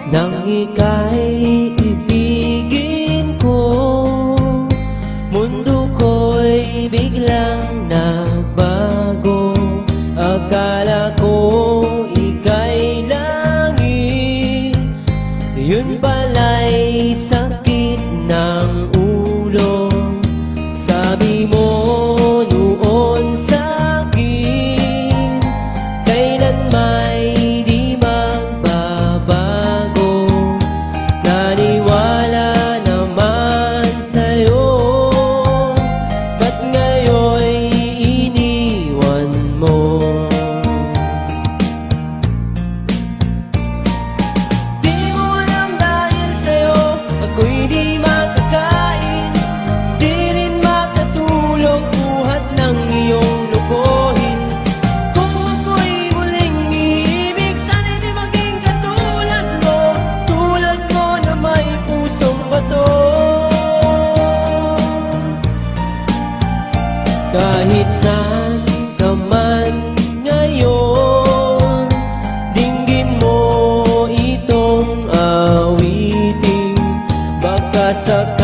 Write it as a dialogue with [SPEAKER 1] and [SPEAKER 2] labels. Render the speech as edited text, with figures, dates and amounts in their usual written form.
[SPEAKER 1] Nang ika'y ibigin ko, mundo ko'y biglang nagbago. Akala ko ika'y langit, yun pala'y sakit ng ulo. Sabi mo noon sa'kin, kailan may di magbabago. Naniwala naman sa'yo, ba't ngayon'y iniwan mo? Di mo alam dahil sa'yo ako'y di makakain, di rin makatulog buhat ng iyong lokohin. Kung ako'y muling iibig, sana'y di maging katulad mo, tulad mo na may pusong bato. Kahit saan ka man ngayon, dinggin mo itong awiting, baka sakali